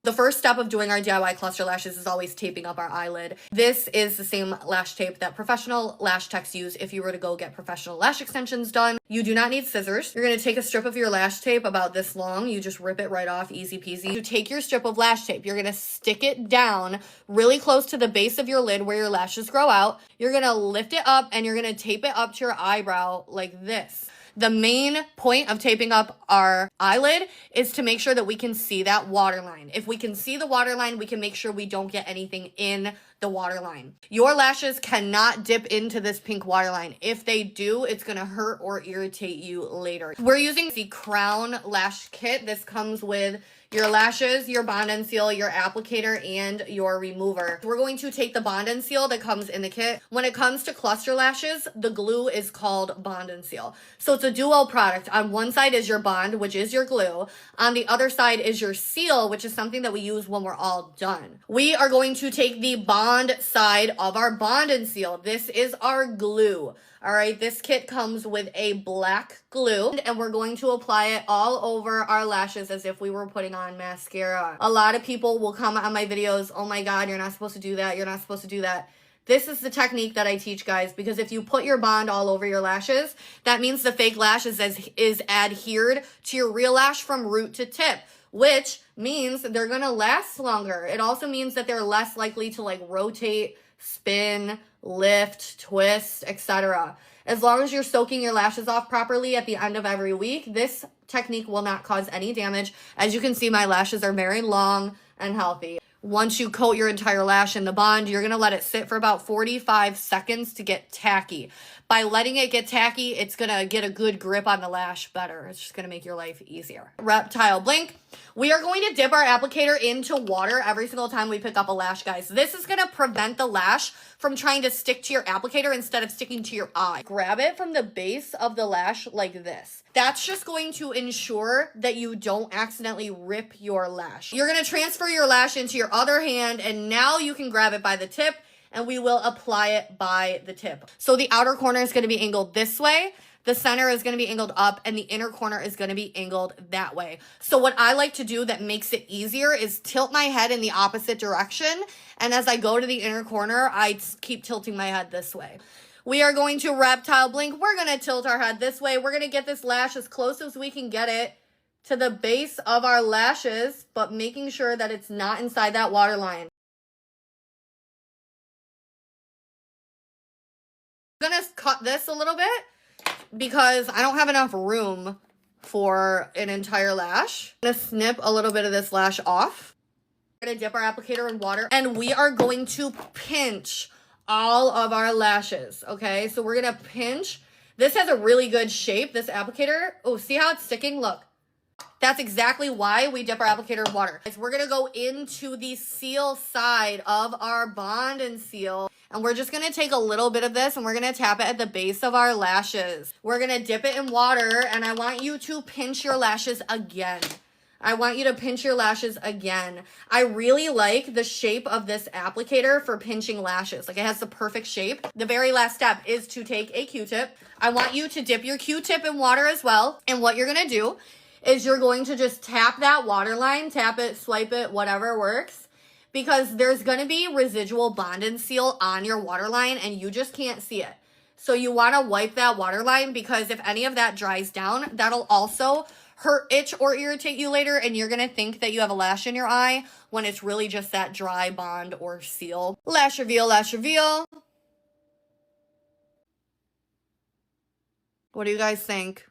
The first step of doing our DIY cluster lashes is always taping up our eyelid. This is the same lash tape that professional lash techs use if you were to go get professional lash extensions done. You do not need scissors. You're going to take a strip of your lash tape about this long. You just rip it right off, easy peasy. You take your strip of lash tape. You're going to stick it down really close to the base of your lid where your lashes grow out. You're going to lift it up and you're going to tape it up to your eyebrow like this. The main point of taping up our eyelid is to make sure that we can see that waterline. If we can see the waterline, we can make sure we don't get anything in the waterline. Your lashes cannot dip into this pink waterline. If they do, it's gonna hurt or irritate you later. We're using the Crown Lash Kit. This comes with your lashes, your Bond and Seal, your applicator, and your remover. We're going to take the Bond and Seal that comes in the kit. When it comes to cluster lashes, the glue is called Bond and Seal. So it's a duo product. On one side is your Bond, which is your glue. On the other side is your Seal, which is something that we use when we're all done. We are going to take the Bond side of our Bond and Seal. This is our glue. All right, this kit comes with a black glue, and we're going to apply it all over our lashes as if we were putting on mascara. A lot of people will comment on my videos, oh my God, you're not supposed to do that, you're not supposed to do that. This is the technique that I teach, guys, because if you put your Bond all over your lashes, that means the fake lash is adhered to your real lash from root to tip, which means they're gonna last longer. It also means that they're less likely to like rotate, spin, lift, twist, etc. As long as you're soaking your lashes off properly at the end of every week, this technique will not cause any damage. As you can see, my lashes are very long and healthy. Once you coat your entire lash in the Bond, you're going to let it sit for about 45 seconds to get tacky. By letting it get tacky, it's going to get a good grip on the lash better. It's just going to make your life easier. Reptile Blink. We are going to dip our applicator into water every single time we pick up a lash, guys. This is going to prevent the lash from trying to stick to your applicator instead of sticking to your eye. Grab it from the base of the lash like this. That's just going to ensure that you don't accidentally rip your lash. You're going to transfer your lash into your other hand, and now you can grab it by the tip, and we will apply it by the tip. So the outer corner is going to be angled this way, the center is going to be angled up, and the inner corner is going to be angled that way. So what I like to do that makes it easier is tilt my head in the opposite direction, and as I go to the inner corner, I keep tilting my head this way. We are going to Reptile Blink. We're going to tilt our head this way. We're going to get this lash as close as we can get it to the base of our lashes, but making sure that it's not inside that waterline. I'm going to cut this a little bit because I don't have enough room for an entire lash. I'm going to snip a little bit of this lash off. We're going to dip our applicator in water, and we are going to pinch all of our lashes, okay? So we're going to pinch. This has a really good shape, this applicator. Oh, see how it's sticking? Look. That's exactly why we dip our applicator in water. We're going to go into the Seal side of our Bond and Seal, and we're just going to take a little bit of this, and we're going to tap it at the base of our lashes. We're going to dip it in water, and I want you to pinch your lashes again. I want you to pinch your lashes again. I really like the shape of this applicator for pinching lashes. Like, it has the perfect shape. The very last step is to take a Q-tip. I want you to dip your Q-tip in water as well. And what you're going to do is you're going to just tap that water line, tap it, swipe it, whatever works, because there's going to be residual Bond and Seal on your water line and you just can't see it. So you want to wipe that water line, because if any of that dries down, that'll also hurt, itch, or irritate you later, and you're going to think that you have a lash in your eye when it's really just that dry Bond or Seal. Lash reveal, lash reveal. What do you guys think?